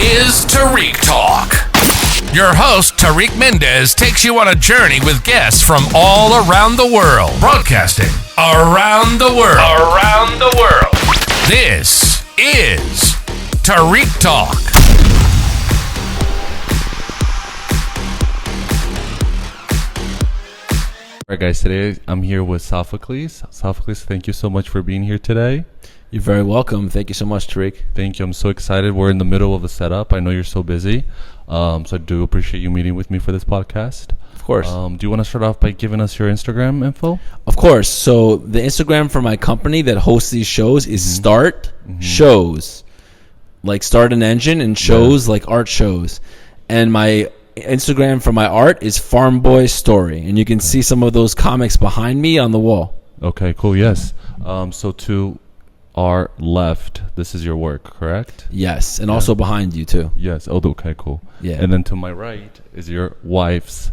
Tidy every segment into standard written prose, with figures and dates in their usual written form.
is Tarik Talk. Your host, Tarik Mendez, takes you on a journey with guests from all around the world. Broadcasting around the world. Around the world. This is Tarik Talk. All right, guys, today I'm here with Sophocles. Sophocles, thank you so much for being here today. You're very welcome. Thank you so much, Tarik. Thank you. I'm so excited. We're in the middle of a setup. I know you're so busy, so I do appreciate you meeting with me for this podcast. Of course. Do you want to start off by giving us your Instagram info? Of course. So the Instagram for my company that hosts these shows is Start Shows, like start an engine, and shows like art shows. And my Instagram for my art is Farm Boy Story, and you can see some of those comics behind me on the wall. Okay, cool. Yes. So to our left, this is your work, correct? Yes, and also behind you too. Yes. Oh, okay, cool. Yeah. And then to my right is your wife's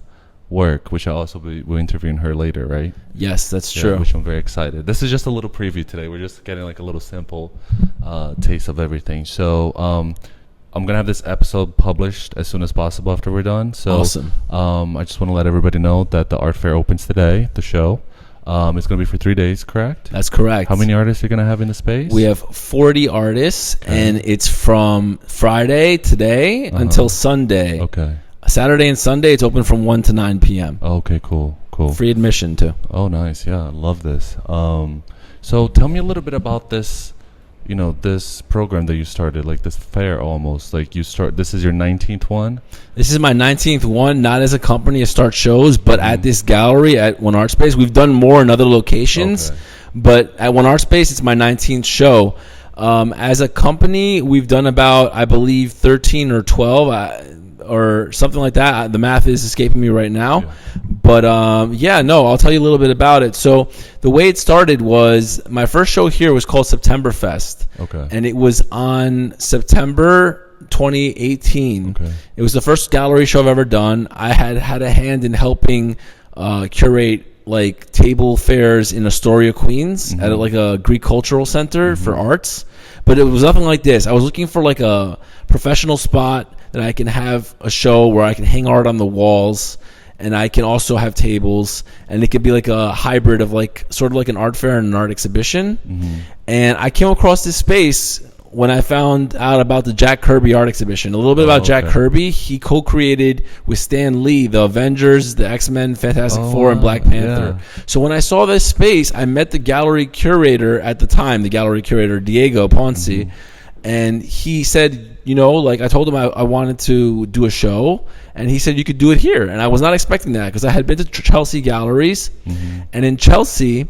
work, which I'll also be interviewing her later, right? Yes, that's true. Which I'm very excited. This is just a little preview today. We're just getting like a little sample taste of everything. So I'm gonna have this episode published as soon as possible after we're done. So awesome. I just want to let everybody know that the art fair opens today. The show. It's going to be for 3 days, correct? That's correct. How many artists are you going to have in the space? We have 40 artists, and it's from Friday, today, until Sunday. Okay. Saturday and Sunday, it's open from 1 to 9 p.m. Okay, cool. Free admission, too. Oh, nice. Yeah, I love this. So tell me a little bit about this, this program that you started, like this fair almost. Like this is your 19th one? This is my 19th one, not as a company to start shows, but at this gallery at One Art Space. We've done more in other locations, but at One Art Space, it's my 19th show. As a company, we've done about, I believe, 13 or 12 or something like that. The math is escaping me right now. Yeah. But I'll tell you a little bit about it. So the way it started was my first show here was called Septemberfest. Okay. And it was on September 2018. Okay. It was the first gallery show I've ever done. I had a hand in helping curate like table fairs in Astoria, Queens at like a Greek cultural center for arts. But it was nothing like this. I was looking for like a professional spot that I can have a show where I can hang art on the walls, and I can also have tables, and it could be like a hybrid of like sort of like an art fair and an art exhibition. And I came across this space when I found out about the Jack Kirby art exhibition. A little bit about Jack Kirby. He co-created with Stan Lee the Avengers, the X-Men, Fantastic Four, and Black Panther. Yeah. So when I saw this space, I met the gallery curator at the time, the gallery curator Diego Ponce, and he said, I told him I wanted to do a show, and he said you could do it here. And I was not expecting that because I had been to Chelsea Galleries, and in Chelsea,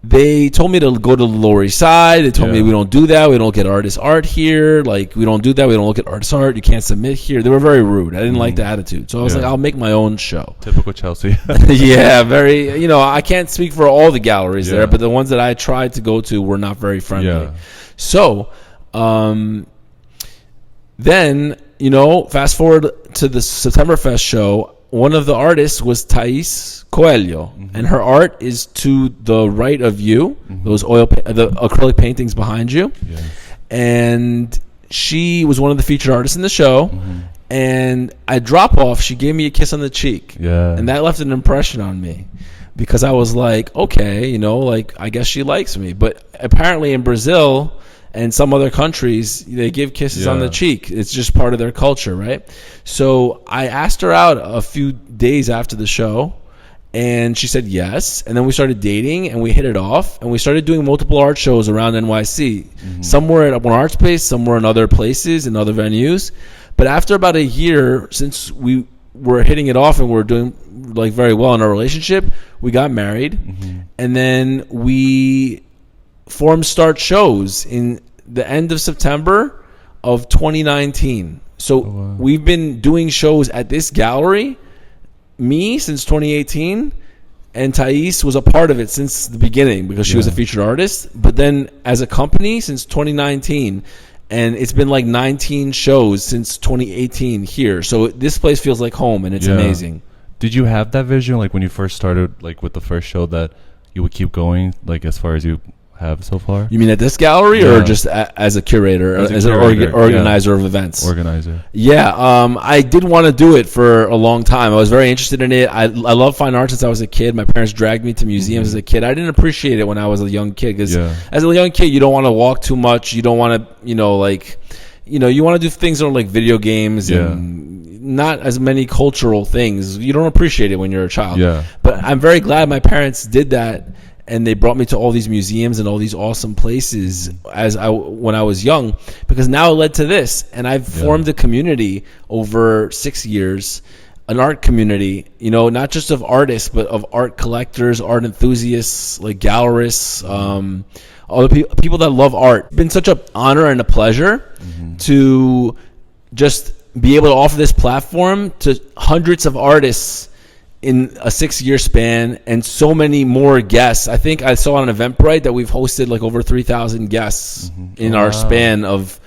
they told me to go to the Lower East Side. They told me we don't do that. We don't get artist art here. Like, we don't do that. We don't look at artist art. You can't submit here. They were very rude. I didn't like the attitude. So I was like, I'll make my own show. Typical Chelsea. Yeah, very, I can't speak for all the galleries there, but the ones that I tried to go to were not very friendly. Yeah. So, then, fast forward to the Septemberfest show, one of the artists was Thais Coelho, and her art is to the right of you, those the acrylic paintings behind you. Yes. And she was one of the featured artists in the show. And at drop off, she gave me a kiss on the cheek. Yeah. And that left an impression on me because I was like, okay, I guess she likes me. But apparently in Brazil and some other countries, they give kisses on the cheek. It's just part of their culture, right? So I asked her out a few days after the show, and she said yes. And then we started dating, and we hit it off, and we started doing multiple art shows around NYC. Some were at One Art Space, some were in other places, in other venues. But after about a year, since we were hitting it off and we were doing like very well in our relationship, we got married, and then we formed Start Shows in the end of September of 2019. So we've been doing shows at this gallery, me since 2018, and Thais was a part of it since the beginning because she was a featured artist. But then as a company since 2019, and it's been like 19 shows since 2018 here. So this place feels like home, and it's amazing. Did you have that vision, like when you first started, like with the first show, that you would keep going, like as far as you have so far? You mean at this gallery or just as a curator, as an organizer of events? Organizer. Yeah, I did want to do it for a long time. I was very interested in it. I love fine art since I was a kid. My parents dragged me to museums as a kid. I didn't appreciate it when I was a young kid because as a young kid, you don't want to walk too much. You don't want to, you want to do things on like video games and not as many cultural things. You don't appreciate it when you're a child. Yeah. But I'm very glad my parents did that. And they brought me to all these museums and all these awesome places when I was young, because now it led to this. And I've formed a community over 6 years, an art community, not just of artists, but of art collectors, art enthusiasts, like gallerists, all the people that love art. It's been such an honor and a pleasure to just be able to offer this platform to hundreds of artists in a 6-year span, and so many more guests. I think I saw on Eventbrite that we've hosted like over 3,000 guests in our span of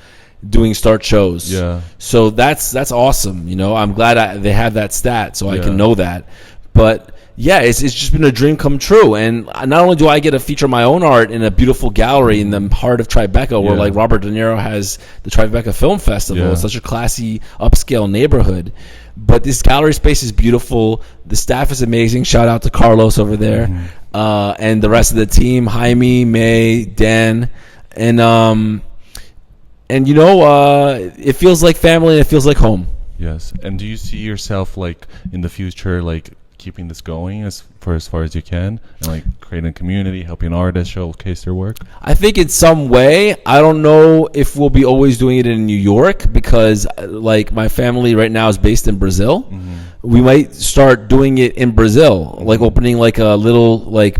doing start shows. Yeah. So that's awesome. I'm glad they have that stat so I can know that. But yeah, it's just been a dream come true. And not only do I get to feature my own art in a beautiful gallery in the heart of TriBeca, where like Robert De Niro has the TriBeca Film Festival. It's such a classy, upscale neighborhood. But this gallery space is beautiful. The staff is amazing. Shout out to Carlos over there, and the rest of the team: Jaime, May, Dan, and it feels like family. And it feels like home. Yes. And do you see yourself like in the future, like keeping this going as far as you can, and like creating a community, helping artists showcase their work? I think in some way. I don't know if we'll be always doing it in New York, because like my family right now is based in Brazil. We might start doing it in Brazil, like opening like a little like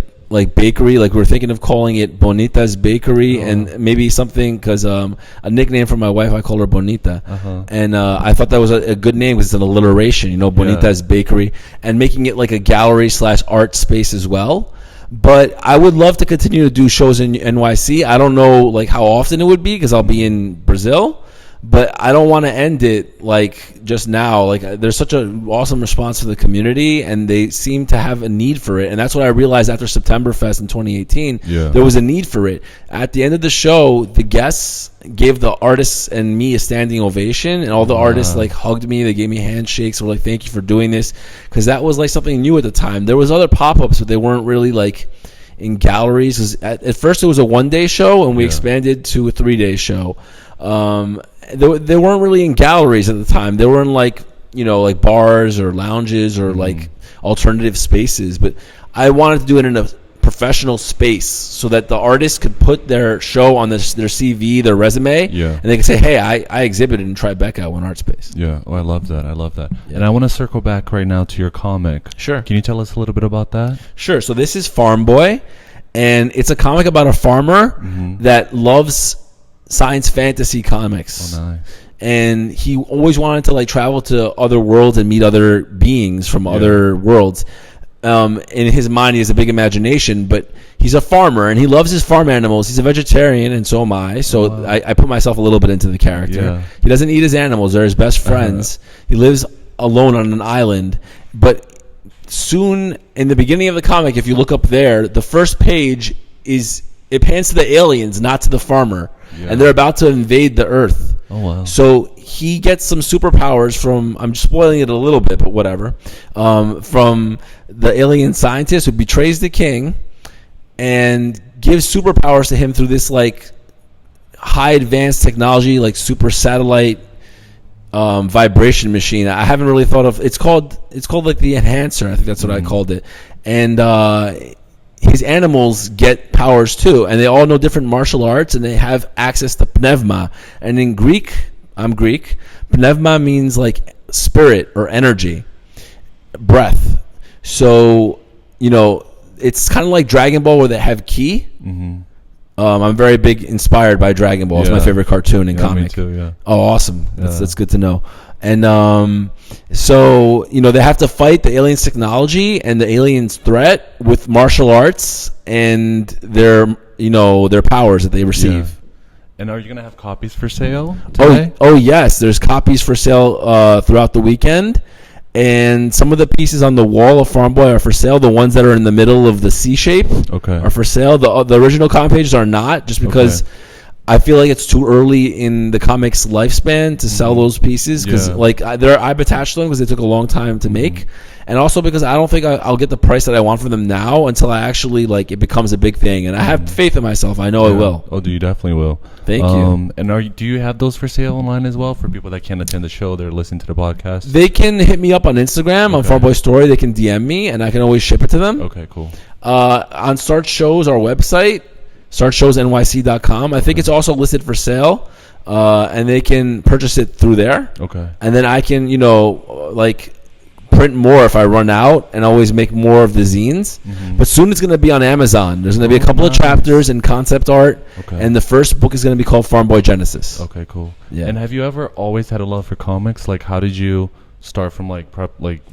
bakery, like we're thinking of calling it Bonita's Bakery, and maybe something, because a nickname for my wife, I call her Bonita, and I thought that was a good name because it's an alliteration, Bonita's Bakery, and making it like a gallery / art space as well. But I would love to continue to do shows in NYC. I don't know like how often it would be, because I'll be in Brazil. But I don't want to end it like just now. Like there's such an awesome response to the community, and they seem to have a need for it. And that's what I realized after Septemberfest in 2018. There was a need for it. At the end of the show, the guests gave the artists and me a standing ovation, and all the artists like hugged me. They gave me handshakes. Were like, "Thank you for doing this," because that was like something new at the time. There was other pop-ups, but they weren't really like in galleries. At first, it was a 1-day show, and we expanded to a 3-day show. They weren't really in galleries at the time. They were in like bars or lounges or like alternative spaces. But I wanted to do it in a professional space so that the artists could put their show on their CV, their resume, and they could say, "Hey, I exhibited in TriBeca one art space." Yeah. Oh, I love that. Yeah. And I want to circle back right now to your comic. Sure. Can you tell us a little bit about that? Sure. So this is Farm Boy, and it's a comic about a farmer that loves science fantasy comics. Oh, nice. And he always wanted to like travel to other worlds and meet other beings from other worlds. In his mind, he has a big imagination, but he's a farmer and he loves his farm animals. He's a vegetarian, and so am I. So I put myself a little bit into the character. He doesn't eat his animals. They're his best friends. He lives alone on an island. But soon, in the beginning of the comic, if you look up there, the first page it pans to the aliens, not to the farmer. And they're about to invade the Earth. Oh, wow. So he gets some superpowers from, I'm spoiling it a little bit, but whatever, from the alien scientist who betrays the king and gives superpowers to him through this like high advanced technology, like super satellite vibration machine. I haven't really thought of, it's called like the Enhancer. I think that's what I called it. And his animals get powers too, and they all know different martial arts, and they have access to pneuma. And in Greek, I'm Greek, pneuma means like spirit or energy, breath. So, it's kind of like Dragon Ball where they have ki. I'm very big inspired by Dragon Ball. It's my favorite cartoon and comic. Me too, Oh, awesome. That's good to know. And so they have to fight the aliens' technology and the aliens' threat with martial arts and their powers that they receive. And are you gonna have copies for sale today? Oh yes, there's copies for sale throughout the weekend, And some of the pieces on the wall of Farm Boy are for sale. The ones that are in the middle of the C shape are for sale. The original comic pages are not, just because I feel like it's too early in the comic's lifespan to sell those pieces, because I've attached them because they took a long time to make, and also because I don't think I'll get the price that I want for them now until I actually it becomes a big thing. And I have faith in myself. I know I will. Oh, you definitely will. Thank you. And do you have those for sale online as well for people that can't attend the show? They're listening to the podcast. They can hit me up on Instagram on Farm Boy Story. They can DM me, and I can always ship it to them. Okay, cool. On Start Shows, our website, startshowsnyc.com. I think it's also listed for sale, and they can purchase it through there. Okay. And then I can, print more if I run out, and always make more of the zines. But soon it's going to be on Amazon. There's going to be a couple of chapters in concept art, and the first book is going to be called Farm Boy Genesis. Okay, cool. Yeah. And have you ever always had a love for comics? Like, how did you start from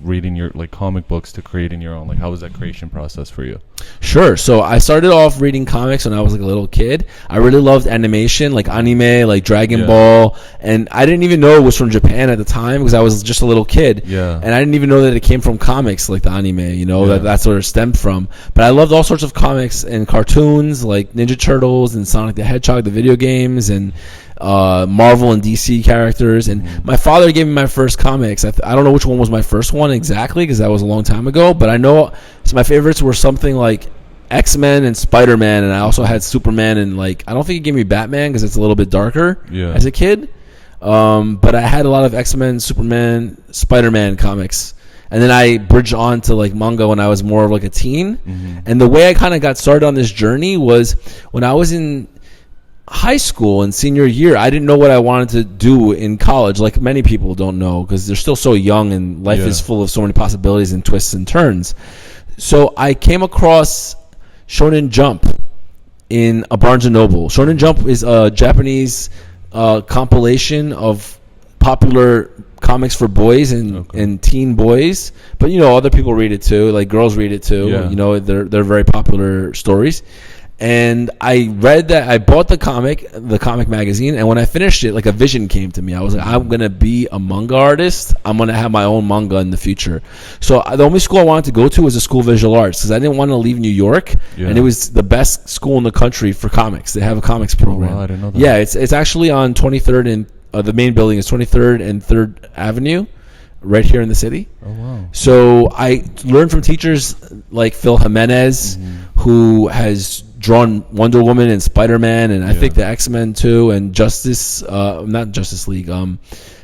reading your comic books to creating your own? Like, how was that creation process for you? Sure. So I started off reading comics when I was a little kid. I really loved animation, like anime, like Dragon Ball, and I didn't even know it was from Japan at the time because I was just a little kid. Yeah. And I didn't even know that it came from comics, like the anime. That's where it stemmed from. But I loved all sorts of comics and cartoons, like Ninja Turtles and Sonic the Hedgehog, the video games, and Marvel and DC characters. And my father gave me my first comics. I don't know which one was my first one exactly because that was a long time ago, but I know my favorites were something like X-Men and Spider-Man, and I also had Superman, and I don't think he gave me Batman because it's a little bit darker as a kid, but I had a lot of X-Men, Superman, Spider-Man comics. And then I bridged on to manga when I was more of a teen. And the way I kind of got started on this journey was when I was in high school and senior year. I didn't know what I wanted to do in college, like many people don't know, because they're still so young and life is full of so many possibilities and twists and turns. So I came across Shonen Jump in a Barnes & Noble. Shonen Jump is a Japanese compilation of popular comics for boys and teen boys, but other people read it too, like girls read it too. They're very popular stories. And I read that. I bought the comic magazine, and when I finished it, a vision came to me. I was like, I'm gonna be a manga artist. I'm gonna have my own manga in the future. So the only school I wanted to go to was a school of visual arts because I didn't want to leave New York, and it was the best school in the country for comics. They have a comics program. Oh, wow, I didn't know that. Yeah, it's actually on 23rd and the main building is 23rd and 3rd Avenue. Right here in the city. Oh, wow. So I learned from teachers like Phil Jimenez, who has drawn Wonder Woman and Spider-Man, and I think the X-Men too, and not Justice League,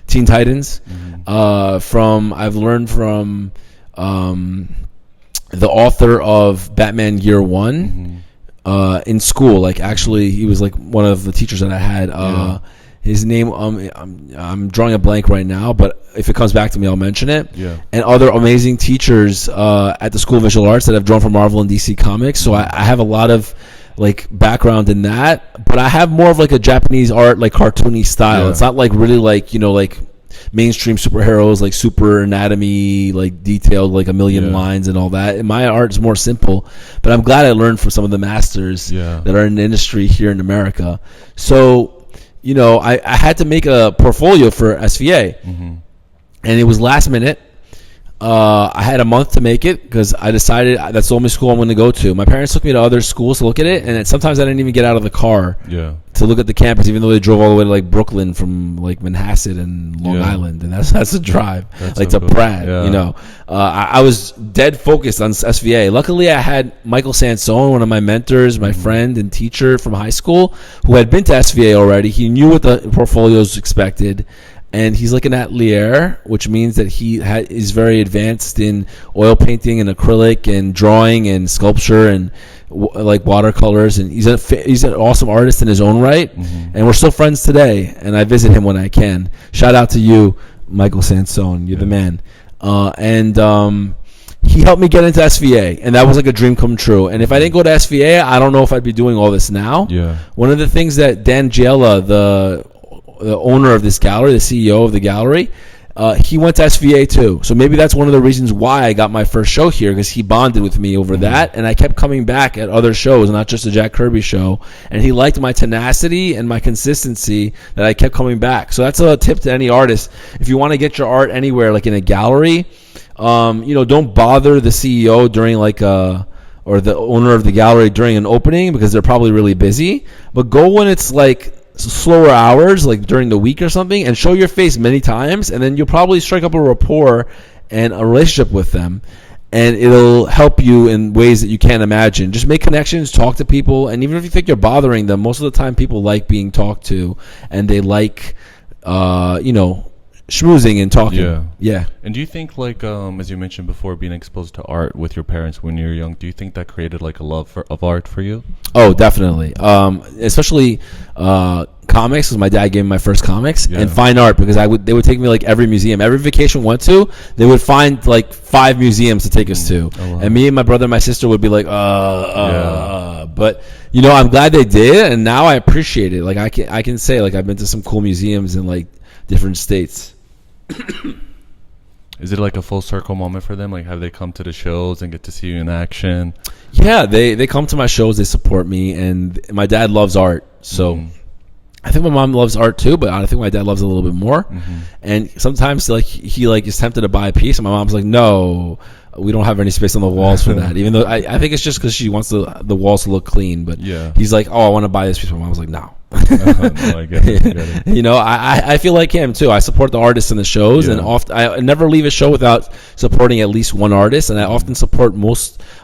Teen Titans. I've learned from the author of Batman Year One in school. Actually, he was one of the teachers that I had. His name, I'm drawing a blank right now, but if it comes back to me, I'll mention it. Yeah. And other amazing teachers at the School of Visual Arts that have drawn for Marvel and DC Comics. So I have a lot of background in that, but I have more of a Japanese art, cartoony style. It's not really mainstream superheroes, super anatomy, detailed, a million lines and all that. And my art is more simple, but I'm glad I learned from some of the masters that are in the industry here in America. So, I had to make a portfolio for SVA, and it was last minute. I had a month to make it because I decided that's the only school I'm going to go to. My parents took me to other schools to look at it, and sometimes I didn't even get out of the car to look at the campus, even though they drove all the way to Brooklyn from Manhasset and Long Island, and that's a drive, to cool. Pratt. I was dead focused on SVA. Luckily, I had Michael Sansone, one of my mentors, my friend and teacher from high school, who had been to SVA already. He knew what the portfolios expected. And he's an atelier, which means that he is very advanced in oil painting and acrylic and drawing and sculpture and watercolors. And he's an awesome artist in his own right. And we're still friends today. And I visit him when I can. Shout out to you, Michael Sansone. You're the man. He helped me get into SVA, and that was a dream come true. And if I didn't go to SVA, I don't know if I'd be doing all this now. Yeah. One of the things that Dan Giella, the owner of this gallery, the CEO of the gallery, he went to SVA too. So maybe that's one of the reasons why I got my first show here, because he bonded with me over that, and I kept coming back at other shows, not just the Jack Kirby show. And he liked my tenacity and my consistency that I kept coming back. So that's a tip to any artist. If you want to get your art anywhere, in a gallery, don't bother the CEO during or the owner of the gallery during an opening because they're probably really busy. But go when it's like slower hours, like during the week or something, and show your face many times, and then you'll probably strike up a rapport and a relationship with them, and it'll help you in ways that you can't imagine. Just make connections, talk to people, and even if you think you're bothering them, most of the time people like being talked to, and they like, schmoozing and talking. Yeah. And do you think, like, as you mentioned before, being exposed to art with your parents when you were young, do you think that created like a love of art for you? Oh, definitely. Especially comics, because my dad gave me my first comics, and fine art, because they would take me like every museum, every vacation we went to, they would find like 5 museums to take us to, and me and my brother and my sister would be like, but I'm glad they did, and now I appreciate it. Like I can say like I've been to some cool museums in like different states. Is it like a full circle moment for them? Like, have they come to the shows and get to see you in action? Yeah, they come to my shows, they support me, and my dad loves art, so I think my mom loves art too, but I think my dad loves it a little bit more. And sometimes like he like is tempted to buy a piece, and my mom's like, no, we don't have any space on the walls for that. Even though I think it's just because she wants the walls to look clean, but he's like, oh, I want to buy this piece. My mom's like, no. No, I get it. I feel like him too. I support the artists in the shows, and often I never leave a show without supporting at least one artist, and I often support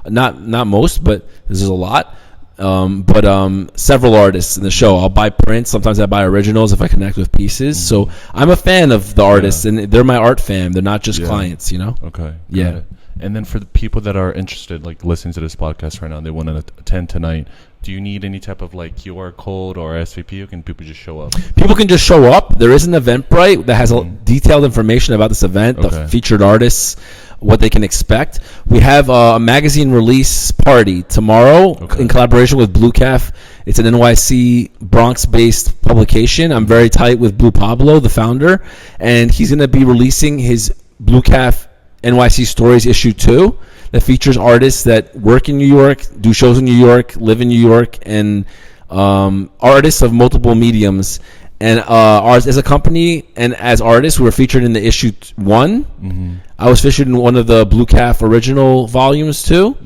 not most, but there's a lot. Several artists in the show. I'll buy prints. Sometimes I buy originals if I connect with pieces. So I'm a fan of the artists, and they're my art fam. They're not just clients, Okay. Yeah. Got it. And then for the people that are interested, like listening to this podcast right now, they want to attend tonight. Do you need any type of like QR code or SVP, or can people just show up? People can just show up. There is an Eventbrite that has detailed information about this event, the featured artists, what they can expect. We have a magazine release party tomorrow in collaboration with Blue Calf. It's an NYC Bronx-based publication. I'm very tight with Blue Pablo, the founder, and he's going to be releasing his Blue Calf NYC Stories issue 2 that features artists that work in New York, do shows in New York, live in New York, and artists of multiple mediums. And ours as a company and as artists, we were featured in the issue 1. I was featured in one of the Blue Calf original volumes too.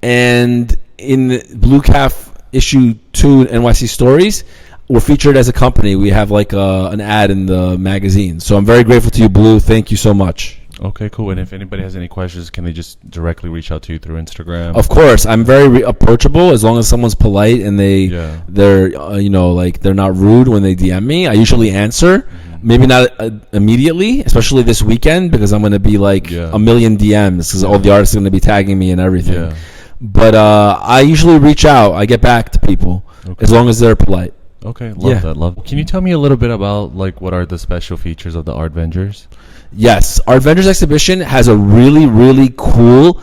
And in Blue Calf issue 2 NYC Stories, we're featured as a company. We have like an ad in the magazine. So I'm very grateful to you, Blue. Thank you so much. Okay, cool. And if anybody has any questions, can they just directly reach out to you through Instagram? Of course, I'm very approachable as long as someone's polite and they're they're not rude when they DM me. I usually answer, maybe not immediately, especially this weekend because I'm going to be like a million DMs because all the artists are going to be tagging me and everything. But I usually reach out. I get back to people as long as they're polite. Okay, love that. Can you tell me a little bit about like what are the special features of the Art Vengers? Yes, Art Vengers exhibition has a really, really cool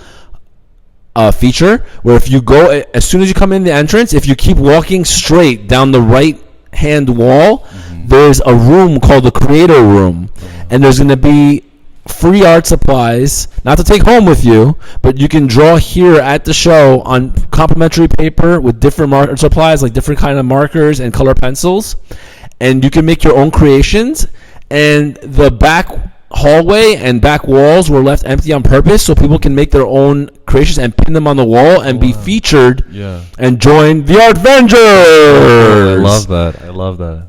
feature where if you go, as soon as you come in the entrance, if you keep walking straight down the right-hand wall, there's a room called the Creator Room, and there's going to be free art supplies, not to take home with you, but you can draw here at the show on complimentary paper with different art supplies, like different kind of markers and color pencils, and you can make your own creations, and the back hallway and back walls were left empty on purpose so people can make their own creations and pin them on the wall and be featured and join the Art Vengers. I love that.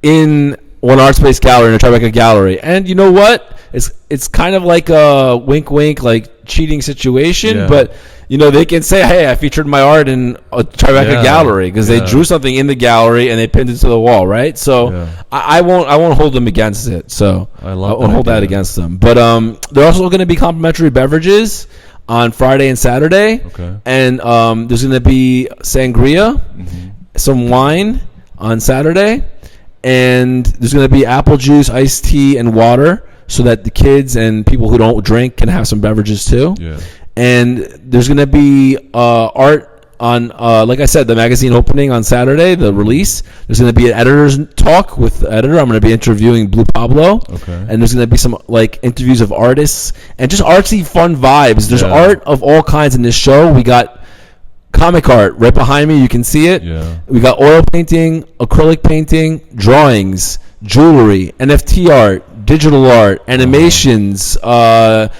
In one art space gallery, in a TriBeca gallery. And you know what? It's kind of like a wink wink like cheating situation, but they can say, hey, I featured my art in a TriBeca gallery because they drew something in the gallery and they pinned it to the wall, right? So I won't hold them against it. So I won't hold that against them. But they're also going to be complimentary beverages on Friday and Saturday. And there's going to be sangria, some wine on Saturday, and there's going to be apple juice, iced tea, and water so that the kids and people who don't drink can have some beverages too. And there's going to be art on, like I said, the magazine opening on Saturday, the release. There's going to be an editor's talk with the editor. I'm going to be interviewing Blue Pablo. And there's going to be some like interviews of artists and just artsy, fun vibes. There's art of all kinds in this show. We got comic art right behind me. You can see it. We got oil painting, acrylic painting, drawings, jewelry, NFT art, digital art, animations,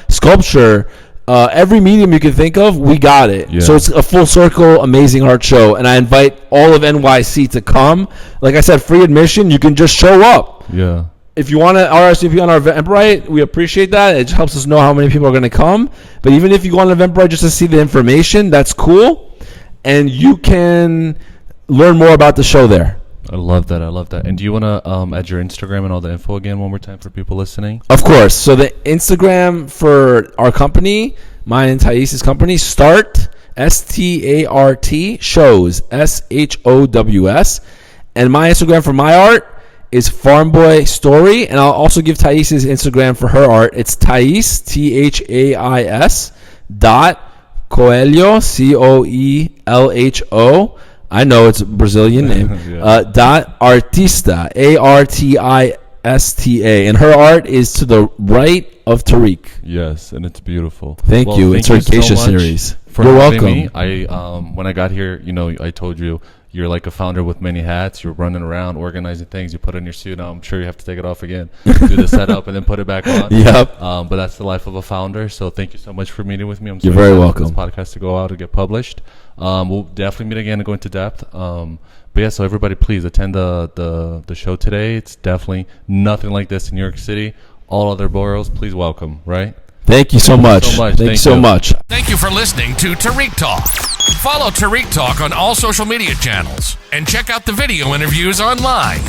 sculpture, every medium you can think of, we got it. Yeah. So it's a full circle, amazing art show, and I invite all of NYC to come. Like I said, free admission. You can just show up. Yeah. If you want to RSVP on our Eventbrite, we appreciate that. It just helps us know how many people are going to come. But even if you go on Eventbrite just to see the information, that's cool. And you can learn more about the show there. I love that. And do you want to add your Instagram and all the info again one more time for people listening? Of course. So the Instagram for our company, mine and Thais' company, Start, START, shows, SHOWS. And my Instagram for my art is Farmboy Story, and I'll also give Thais' Instagram for her art. It's Thais, THAIS, .Coelho, COELHO. I know it's a Brazilian name. Yeah. Artista, ARTISTA, and her art is to the right of Tarik. Yes, and it's beautiful. Thank you. It's her Geisha series. You're welcome. Me. When I got here, I told you you're like a founder with many hats. You're running around organizing things. You put on your suit. Now I'm sure you have to take it off again, do the setup, and then put it back on. Yep. But that's the life of a founder. So thank you so much for meeting with me. You're very welcome. For this podcast to go out and get published. We'll definitely meet again and go into depth. But yeah, so everybody, please attend the show today. It's definitely nothing like this in New York City. All other boroughs, please welcome. Right. Thank you so much. Thank you so much. Thank you for listening to Tarik Talk. Follow Tarik Talk on all social media channels and check out the video interviews online.